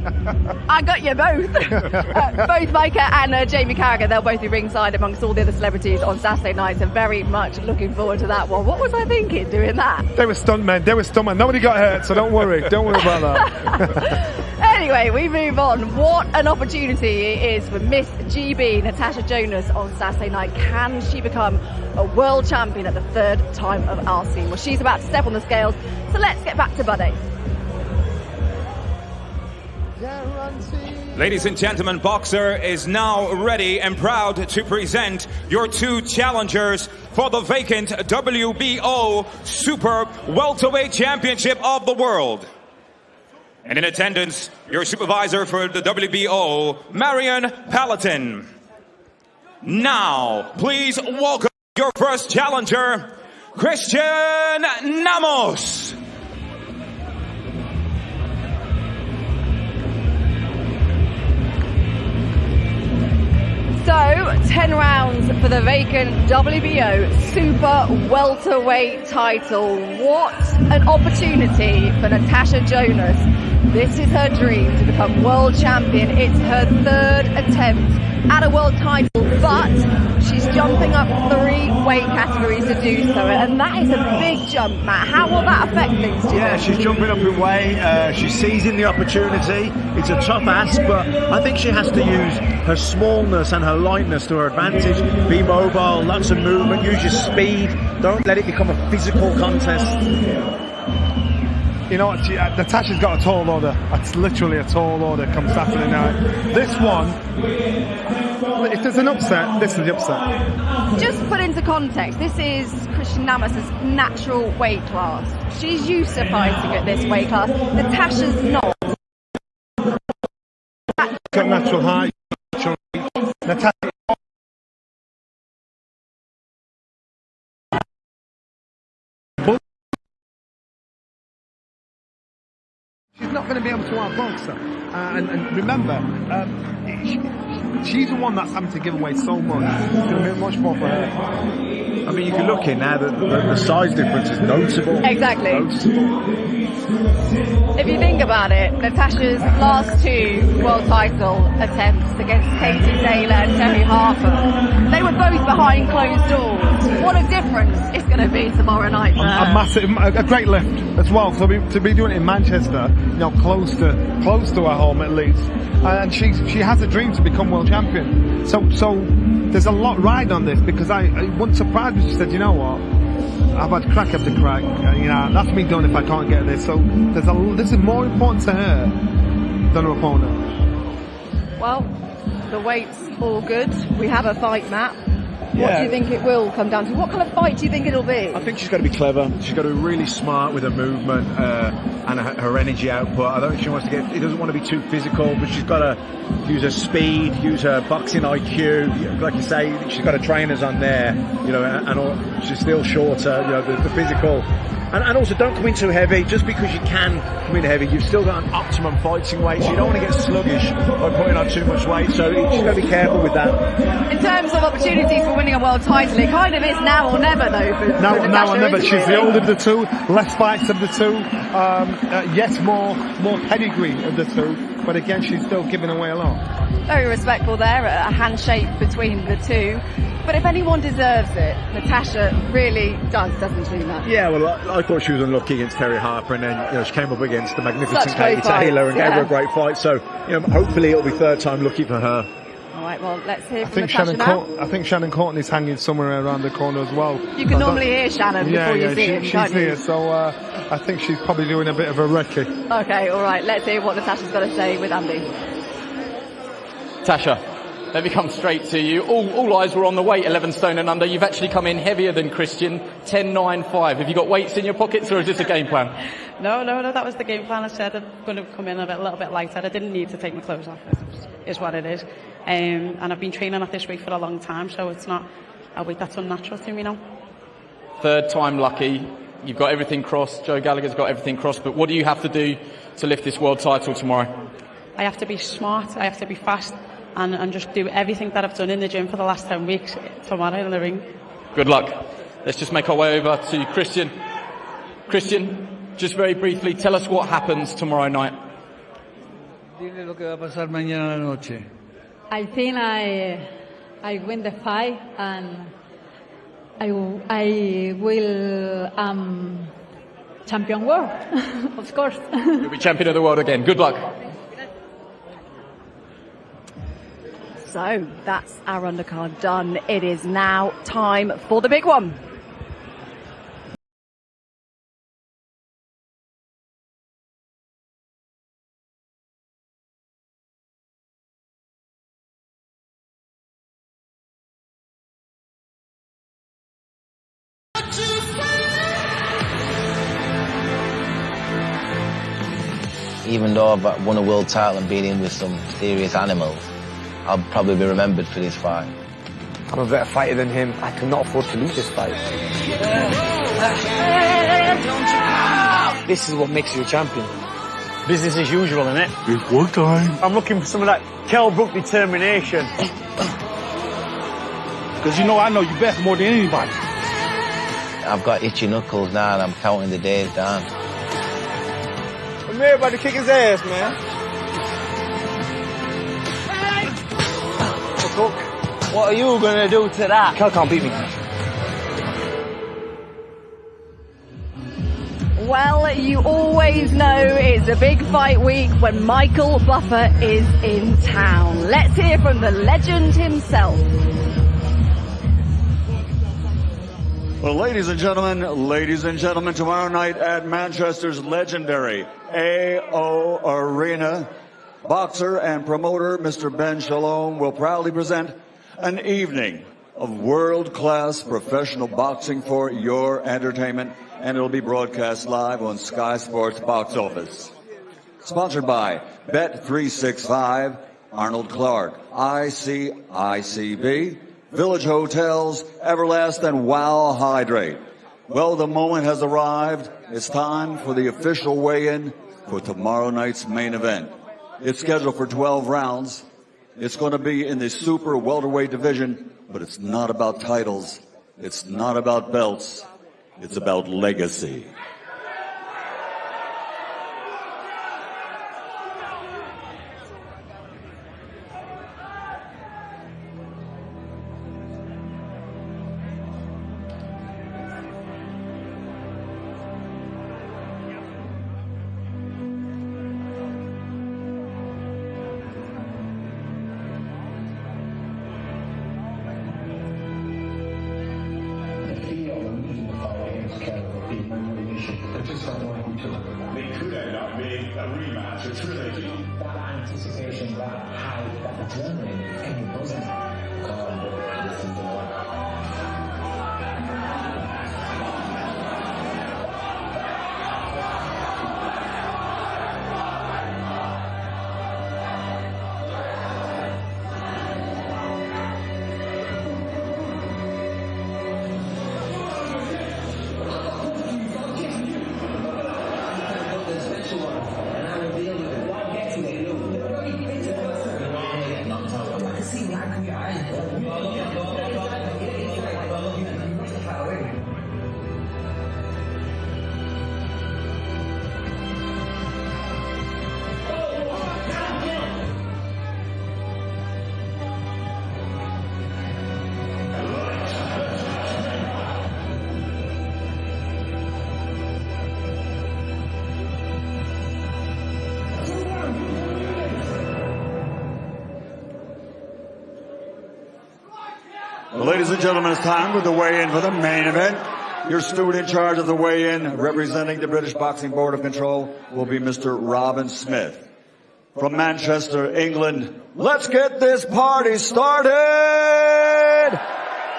I got you both. Both Micah and Jamie Carragher, they'll both be ringside amongst all the other celebrities on Saturday night. So very much looking forward to that one. What was I thinking doing that? They were stuntmen. Nobody got hurt, so don't worry about that. Anyway, we move on. What an opportunity it is for Miss GB, Natasha Jonas, on Saturday night. Can she become a world champion at the third time of RC? Well, she's about to step on the scales, so let's get back to Buddy. Ladies and gentlemen, Boxer is now ready and proud to present your two challengers for the vacant WBO Super Welterweight Championship of the World. And in attendance, your supervisor for the WBO, Marion Paladin. Now, please welcome your first challenger, Christian Namos. So, 10 rounds for the vacant WBO Super Welterweight title. What an opportunity for Natasha Jonas. This is her dream to become world champion. It's her third attempt at a world title, but she's jumping up 3 weight categories to do so, and that is a big jump, Matt. How will that affect things? Yeah, she's jumping up in weight. She's seizing the opportunity. It's a tough ask, but I think she has to use her smallness and her lightness to her advantage. Be mobile, lots of movement, use your speed. Don't let it become a physical contest. You know what, Natasha's got a tall order. It's literally a tall order come Saturday night. This one, if there's an upset, this is the upset. Just put into context, this is Christian Namos' natural weight class. She's used to fighting at this weight class. Natasha's not. Got natural height, natural reach. Natasha. She's not going to be able to outbox her. And remember, she's the one that's having to give away so much. It's going to be much more for her. I mean, you can look in now that the size difference is noticeable. Exactly. If you think about it, Natasha's last 2 world title attempts against Katie Taylor and Terry Harper, they were both behind closed doors. What a difference it's going to be tomorrow night for her. A great lift as well. So to be doing it in Manchester, you know, close to her home at least, and she has a dream to become world champion. So there's a lot riding on this, because I wouldn't surprise me. She said, you know what, I've had crack after crack. You know, that's me done if I can't get this. So this is more important to her than her opponent. Well, the weight's all good. We have a fight map. What do you think it will come down to? What kind of fight do you think it'll be? I think she's got to be clever. She's got to be really smart with her movement and her energy output. I don't think she wants to get. It doesn't want to be too physical, but she's got to use her speed, use her boxing IQ. Like you say, she's got her trainers on there, you know, and she's still shorter. You know, the physical. And also, don't come in too heavy. Just because you can come in heavy, you've still got an optimum fighting weight, so you don't want to get sluggish by putting on too much weight. So she's got to be careful with that. In terms of opportunities for winning a world title, it kind of is now or never, though. For now or never. She's the older of the two, less fights of the two, yet more pedigree of the two. But again, she's still giving away a lot. Very respectful there, a handshake between the two. But if anyone deserves it, Natasha really does, doesn't she, Matt? Yeah, well, I thought she was unlucky against Terry Harper, and then she came up against the magnificent Katie Taylor and gave her a great fight. So hopefully it'll be third time lucky for her. All right, well, let's hear from Natasha now. I think Shannon Courtney's hanging somewhere around the corner as well. You can normally hear Shannon before you see him, she's here, so I think she's probably doing a bit of a recce. Okay, all right, let's hear what Natasha's got to say with Andy. Tasha, let me come straight to you. All eyes were on the weight, 11 stone and under. You've actually come in heavier than Christian, 10.95. Have you got weights in your pockets, or is this a game plan? No, that was the game plan. I said I'm going to come in a little bit lighter. I didn't need to take my clothes off, is what it is. And I've been training at this weight for a long time, so it's not a weight that's unnatural to me now. Third time lucky. You've got everything crossed. Joe Gallagher's got everything crossed. But what do you have to do to lift this world title tomorrow? I have to be smart. I have to be fast. And just do everything that I've done in the gym for the last 10 weeks tomorrow in the ring. Good luck. Let's just make our way over to Christian. Christian, just very briefly, tell us what happens tomorrow night. Dile lo que va a pasar mañana a la noche. I think I win the fight, and I will champion world, of course. You'll be champion of the world again. Good luck. So that's our undercard done. It is now time for the big one. Even though I've won a world title and been in with some serious animals, I'll probably be remembered for this fight. I'm a better fighter than him. I cannot afford to lose this fight. This is what makes you a champion. Business as usual, innit? It's war time. I'm looking for some of that Kell Brook determination. Because I know you best more than anybody. I've got itchy knuckles now and I'm counting the days down. Amir about to kick his ass, man. What are you gonna do to that? Kell can't beat me. Well, you always know it's a big fight week when Michael Buffer is in town. Let's hear from the legend himself. Well, ladies and gentlemen, tomorrow night at Manchester's legendary AO Arena, boxer and promoter Mr. Ben Shalom will proudly present an evening of world-class professional boxing for your entertainment, and it'll be broadcast live on Sky Sports Box Office. Sponsored by Bet365, Arnold Clark, ICICB, Village Hotels, Everlast, and Wow Hydrate. Well, the moment has arrived. It's time for the official weigh-in for tomorrow night's main event. It's scheduled for 12 rounds. It's going to be in the super welterweight division, but it's not about titles. It's not about belts. It's about legacy. They could end up being a rematch, a trilogy. that anticipation, that hype, that adrenaline, any buzzing. This is the one. Ladies and gentlemen, it's time for the weigh-in for the main event. Your steward in charge of the weigh-in, representing the British Boxing Board of Control, will be Mr. Robin Smith. From Manchester, England, let's get this party started!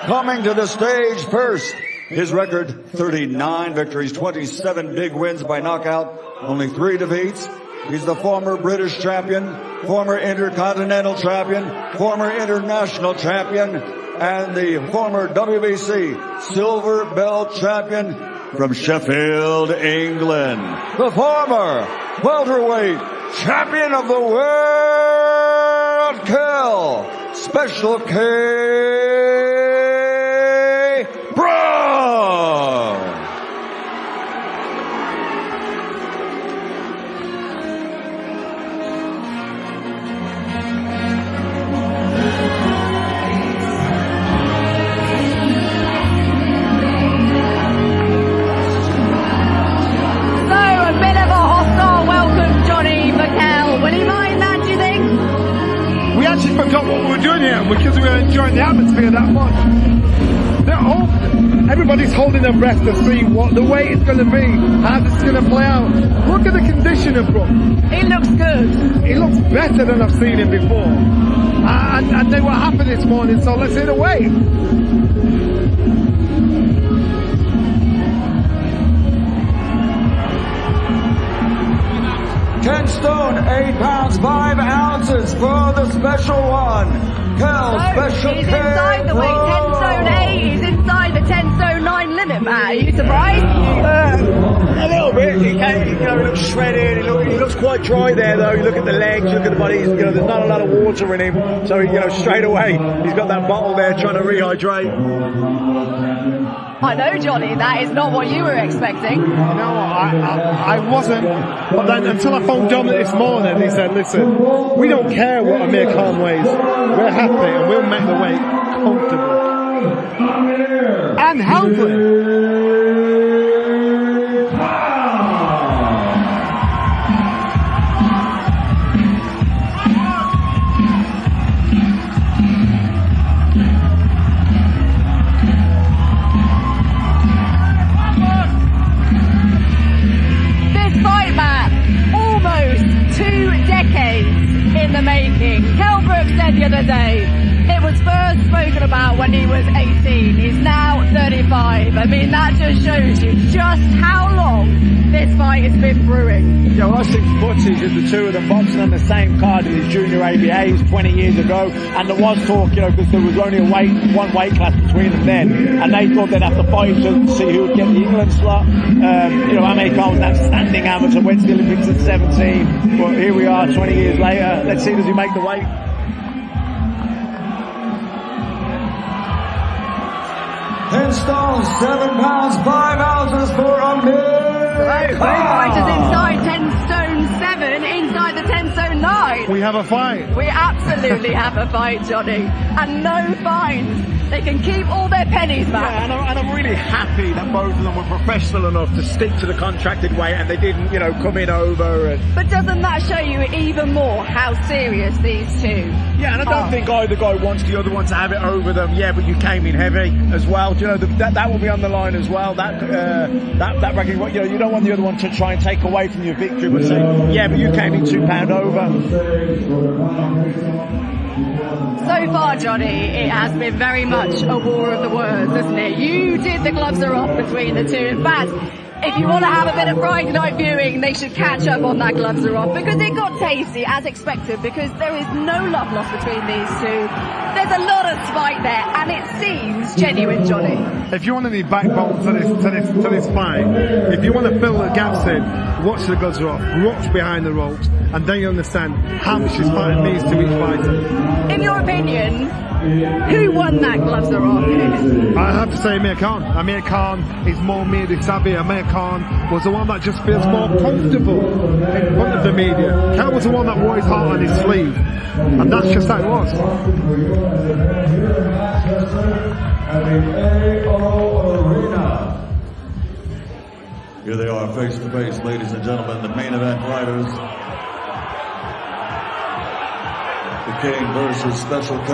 Coming to the stage first, his record, 39 victories, 27 big wins by knockout, only 3 defeats. He's the former British champion, former intercontinental champion, former international champion, and the former WBC silver belt champion from Sheffield, England. The former welterweight champion of the world, Kell Special K Brook. Will he mind that, do you think? We actually forgot what we were doing here because we were enjoying the atmosphere that much. Everybody's holding their breath to see what the weight is going to be, how this is going to play out. Look at the condition of Brook. He looks good. He looks better than I've seen him before. And they were happy this morning, so let's hear the weight. 10 stone, 8 pounds, 5 ounces for the special one. Kell Special He's K inside the weight, 10 stone 8. He's inside the 10 stone 9 limit, Matt. Are you surprised? A little bit. He looks shredded. He looks quite dry there, though. You look at the legs, look at the body. There's not a lot of water in him. So, straight away, he's got that bottle there trying to rehydrate. I know, Johnny, that is not what you were expecting. No, I wasn't. But then until I phoned Dominic this morning, he said, listen, we don't care what Amir Khan weighs. We're happy and we'll make the weight comfortable. And healthy. In the making. Kell Brook said the other day it was first spoken about when he was 18. He's now 35. I mean, that just shows you just how long this fight has been brewing. Yeah, well, I think footage of the two of them boxing on the same card in his junior ABAs 20 years ago, and there was talk, because there was only one weight class between them then, and they thought they'd have to fight each other to see who would get the England slot. Amir Khan was an outstanding amateur, went to the Olympics at 17, but here we are 20 years later. Let's see, does he make the weight? $10 stone, 7 pounds, 5 ounces for Amir. Both fighters inside 10 stone 7, inside the 10 stone 9. We have a fight. We absolutely have a fight, Johnny. And no fines. They can keep all their pennies back. Yeah, and I'm really really happy that both of them were professional enough to stick to the contracted weight and they didn't, you know, come in over. And But doesn't that show you even more how serious these two yeah, and I don't think either guy wants the other one to have it over them. Yeah, but you came in heavy as well. Do you know, that will be on the line as well. That bragging, you know, you don't want the other one to try and take away from your victory, but say, yeah, but you came in £2 over. So far, Johnny, it has been very much a war of the words, hasn't it? You did the gloves are off between the two. In fact, if you want to have a bit of Friday night viewing, they should catch up on that gloves are off, because it got tasty, as expected, because there is no love lost between these two. There's a lot of spite there, and it seems genuine, Johnny. If you want any backbone to this fight, if you want to fill the gaps in, watch the gloves are off, watch behind the ropes, and then you understand how much this fight means to each fighter. In your opinion, who won that gloves are off? I have to say Amir Khan. Amir Khan is more media savvy. Amir Khan was the one that just feels more comfortable in front of the media. Kell was the one that wore his heart on his sleeve, and that's just how it was. Here they are, face to face, ladies and gentlemen, the main event fighters. The King versus Special K.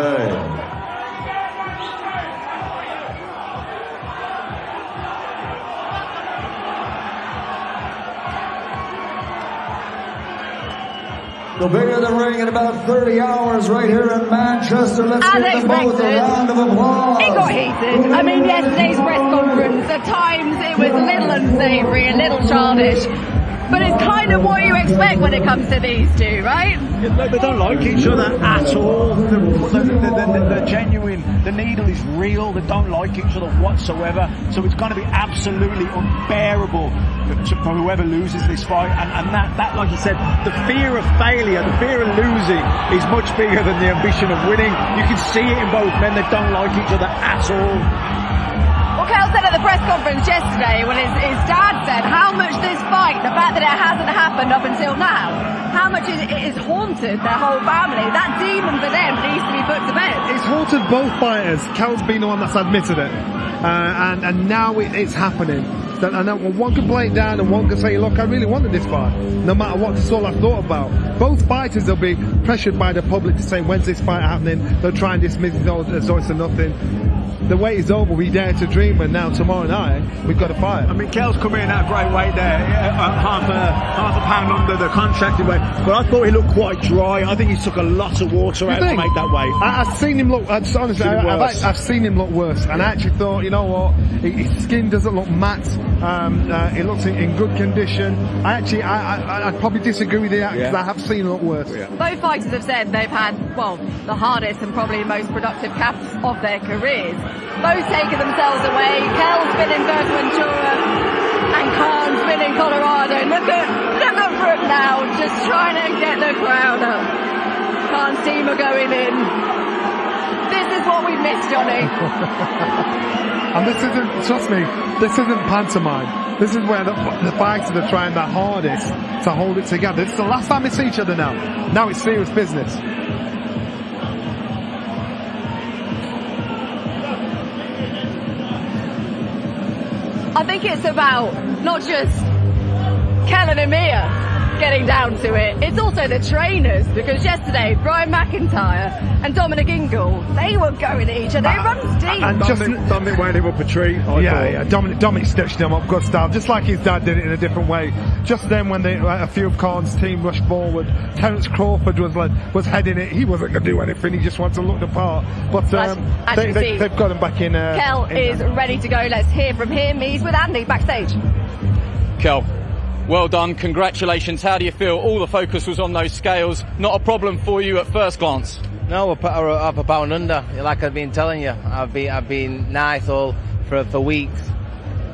They'll be in the ring in about 30 hours right here in Manchester. Let's give them both a round of applause. It got heated. I mean, yesterday's press conference, at times it was a little unsavoury, a little childish. But it's kind of what you expect when it comes to these two, right? They don't like each other at all. They're genuine. The needle is real. They don't like each other whatsoever. So it's going to be absolutely unbearable for whoever loses this fight. And that, like you said, the fear of failure, the fear of losing is much bigger than the ambition of winning. You can see it in both men. They don't like each other at all. Well, Kell said at the press conference yesterday when his dad said how much this fight, the fact that it hasn't happened up until now, how much it has haunted their whole family. That demon for them needs to be put to bed. It's haunted both fighters. Kell's been the one that's admitted it. And now it's happening. And one can play it down and one can say, look, I really wanted this fight, no matter what that's all I thought about. Both fighters will be pressured by the public to say, when's this fight happening? They'll try and dismiss it as though it's a nothing. The wait is over, we dare to dream, and now tomorrow night we've got a fight. I mean, Kell's come in at a great weight there, half a pound under the contracted weight, but I thought he looked quite dry. I think he took a lot of water out to make that weight. I've seen him look, honestly, I've seen him look worse, and I actually thought, you know what, his skin doesn't look matte, it looks in good condition. I'd probably disagree with you because I have seen him look worse. Yeah. Both fighters have said they've had, well, the hardest and probably most productive caps of their careers. Both taking themselves away. Kell's been in Ventura and Khan's been in Colorado. Look at Brook now, just trying to get the crowd up. Khan's team are going in. This is what we missed, Johnny. And this isn't, trust me, this isn't pantomime. This is where the fighters are trying their hardest to hold it together. It's the last time they see each other now. Now it's serious business. I think it's about not just Kell and Amir getting down to it, it's also the trainers, because yesterday Brian McIntyre and Dominic Ingle, they were going at each other. It runs deep. And Dominic wound him up a treat. Dominic stitched him up good style, just like his dad did it in a different way. Just then when a few of Khan's team rushed forward, Terence Crawford was heading it. He wasn't going to do anything, he just wanted to look the part. But they've got him back in. Kell is ready to go. Let's hear from him. He's with Andy backstage. Kell, well done, congratulations. How do you feel? All the focus was on those scales. Not a problem for you at first glance? No, we're up a pound under. Like I've been telling you, I've been nice all for weeks.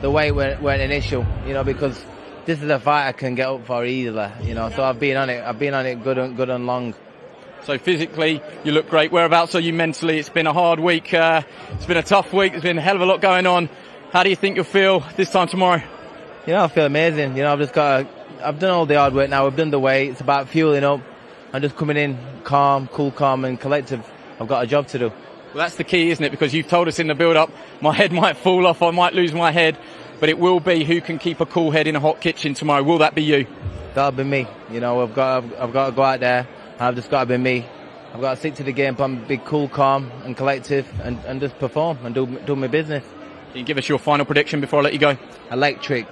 The weight weren't an issue, you know, because this is a fight I can get up for easily, you know. So I've been on it good and long. So physically, you look great. Whereabouts are you mentally? It's been a hard week. It's been a tough week. There's been a hell of a lot going on. How do you think you'll feel this time tomorrow? You know, I feel amazing. You know, I've done all the hard work now. I've done the weight. It's about fueling up. I'm just coming in calm, cool, calm and collective. I've got a job to do. Well, that's the key, isn't it? Because you've told us in the build-up, my head might fall off, I might lose my head, but it will be who can keep a cool head in a hot kitchen tomorrow. Will that be you? That'll be me. You know, I've got to go out there. I've just got to be me. I've got to stick to the game plan, be cool, calm, and collective, and just perform and do my business. Can you give us your final prediction before I let you go? Electric.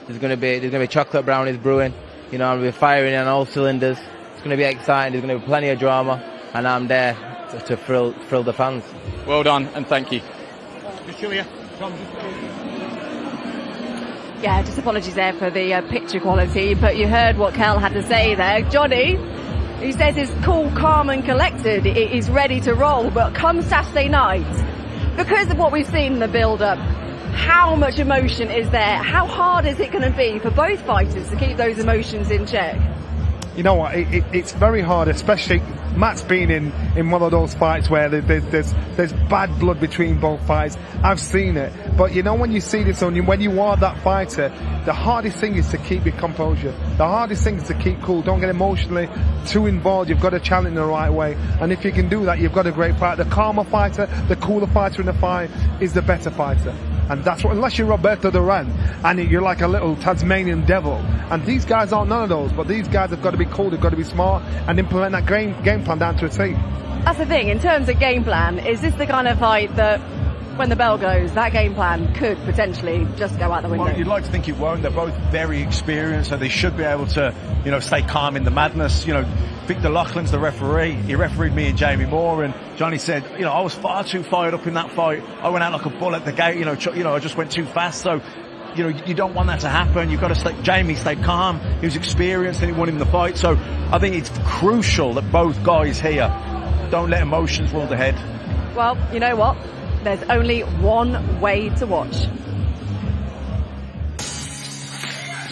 There's going to be chocolate brownies brewing. You know, I'll be firing on all cylinders. It's going to be exciting. There's going to be plenty of drama, and I'm there to thrill the fans. Well done, and thank you. Yeah, just apologies there for the picture quality, but you heard what Kell had to say there. Johnny, he says he's cool, calm and collected. He's ready to roll, but come Saturday night, because of what we've seen in the build-up, how much emotion is there? How hard is it going to be for both fighters to keep those emotions in check? You know what, it's very hard, especially Matt's been in one of those fights where there's bad blood between both fights. I've seen it, but you know, when you see this when you are that fighter, the hardest thing is to keep your composure. The hardest thing is to keep cool. Don't get emotionally too involved. You've got to challenge in the right way, and if you can do that, you've got a great fight. The calmer fighter, the cooler fighter in the fight is the better fighter. And that's what, unless you're Roberto Duran and you're like a little Tasmanian devil. And these guys aren't none of those, but these guys have got to be cool, they've got to be smart and implement that game plan down to a T. That's the thing, in terms of game plan, is this the kind of fight that when the bell goes, that game plan could potentially just go out the window? Well, you'd like to think it won't. They're both very experienced, so they should be able to, you know, stay calm in the madness. You know, Victor Loughlin's the referee. He refereed me and Jamie Moore, and Johnny said, you know, I was far too fired up in that fight. I went out like a bull at the gate. You know, I just went too fast. So, you know, you don't want that to happen. You've got to Jamie stayed calm. He was experienced and he won in the fight. So I think it's crucial that both guys here don't let emotions run the head. Well, you know what? There's only one way to watch.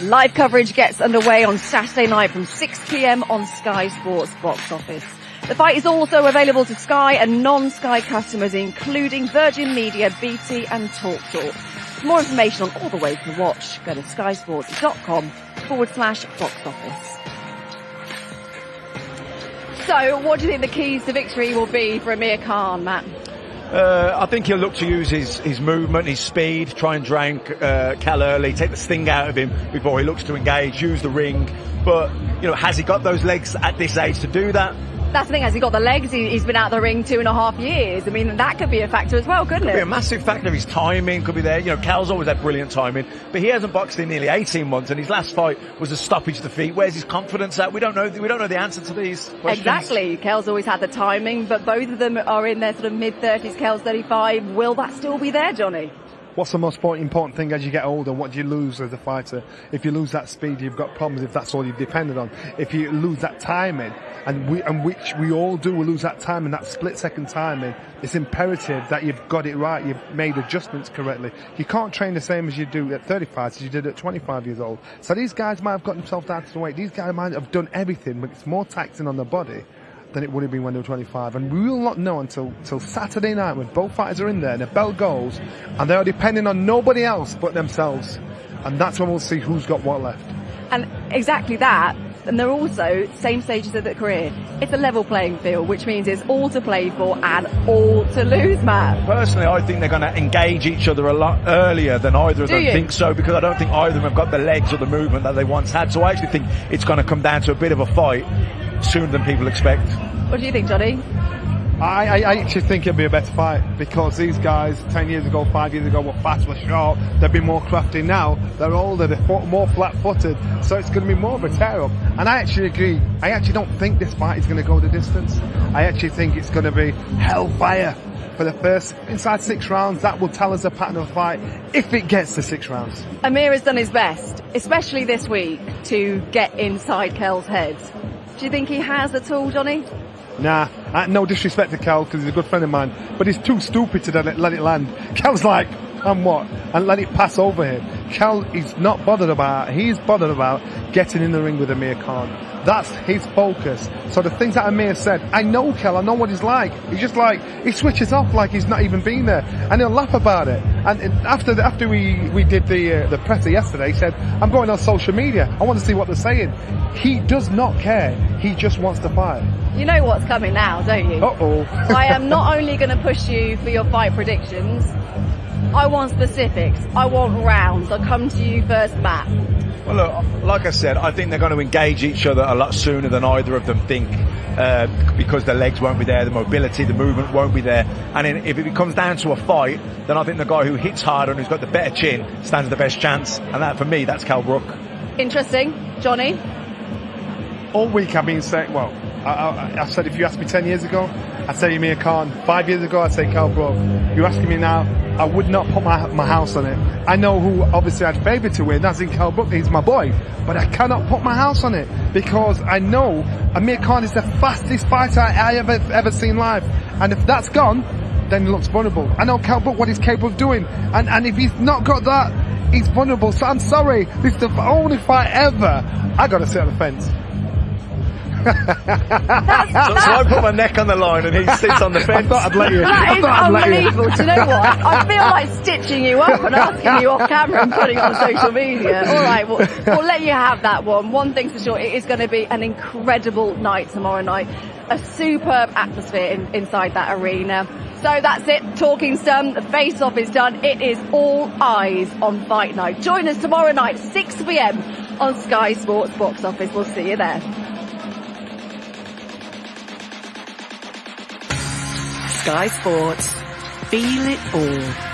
Live coverage gets underway on Saturday night from 6 p.m. on Sky Sports Box Office. The fight is also available to Sky and non-Sky customers, including Virgin Media, BT and TalkTalk. For more information on all the ways to watch, go to skysports.com/box office. So, what do you think the keys to victory will be for Amir Khan, Matt? I think he'll look to use his movement, his speed, try and drain Kell early, take the sting out of him before he looks to engage, use the ring. But, you know, has he got those legs at this age to do that? That's the thing, has he got the legs? He's been out of the ring 2.5 years. I mean, that could be a factor as well, couldn't it? Could be a massive factor. His timing could be there. You know, Kell's always had brilliant timing, but he hasn't boxed in nearly 18 months, and his last fight was a stoppage defeat. Where's his confidence at? We don't know the answer to these questions. Exactly. Kell's always had the timing, but both of them are in their sort of mid-30s. Kell's 35. Will that still be there, Johnny? What's the most important thing as you get older? What do you lose as a fighter? If you lose that speed, you've got problems if that's all you've depended on. If you lose that timing, which we all do, we lose that timing, that split-second timing, it's imperative that you've got it right, you've made adjustments correctly. You can't train the same as you do at 35 as you did at 25 years old. So these guys might have got themselves down to the weight. These guys might have done everything, but it's more taxing on the body than it would have been when they were 25. And we will not know until Saturday night when both fighters are in there and the bell goes and they are depending on nobody else but themselves. And that's when we'll see who's got what left. And exactly that. And they're also same stages of their career. It's a level playing field, which means it's all to play for and all to lose, Matt. Personally, I think they're going to engage each other a lot earlier than either of them think so, because I don't think either of them have got the legs or the movement that they once had. So I actually think it's going to come down to a bit of a fight sooner than people expect. What do you think, Johnny? I actually think it'll be a better fight because these guys 10 years ago, 5 years ago were fast, were short. They've been more crafty now. They're older, they're more flat-footed. So it's going to be more of a tear-up. And I actually agree. I actually don't think this fight is going to go the distance. I actually think it's going to be hellfire for the first inside 6 rounds. That will tell us the pattern of the fight if it gets to 6 rounds. Amir has done his best, especially this week, to get inside Kell's head. Do you think he has at all, Johnny? Nah, no disrespect to Kell because he's a good friend of mine, but he's too stupid to let it land. Kell's like, and what? And let it pass over him. Kell is not bothered about, he's bothered about getting in the ring with Amir Khan. That's his focus. So the things that Amir said, I know Kell, I know what he's like. He's just like, he switches off like he's not even been there. And he'll laugh about it. And after we did the presser yesterday, he said, I'm going on social media. I want to see what they're saying. He does not care. He just wants to fight. You know what's coming now, don't you? Uh-oh. I am not only going to push you for your fight predictions, I want specifics. I want rounds. I'll come to you first, Matt. Well, look, like I said, I think they're going to engage each other a lot sooner than either of them think, because the legs won't be there, the mobility, the movement won't be there. And then if it comes down to a fight, then I think the guy who hits harder and who's got the better chin stands the best chance. And that, for me, that's Kell Brook. Interesting. Johnny? All week I've been saying, well, I said if you asked me 10 years ago, I'd say Amir Khan. 5 years ago, I'd say Kell Brook. You're asking me now, I would not put my house on it. I know who obviously I'd favour to win, that's in Kell Brook, he's my boy. But I cannot put my house on it because I know Amir Khan is the fastest fighter I ever seen live. And if that's gone, then he looks vulnerable. I know Kell Brook, what he's capable of doing. And if he's not got that, he's vulnerable. So I'm sorry, this is the only fight ever I got to sit on the fence. So I put my neck on the line and he sits on the fence. I thought I'd let you. That is unbelievable. Do you know what? I feel like stitching you up and asking you off camera and putting it on social media. All right, we'll let you have that one. One thing's for sure, it is going to be an incredible night tomorrow night. A superb atmosphere inside that arena. So that's it. Talking's done. The face-off is done. It is all eyes on Fight Night. Join us tomorrow night, 6 p.m. on Sky Sports Box Office. We'll see you there. Sky Sports. Feel it all.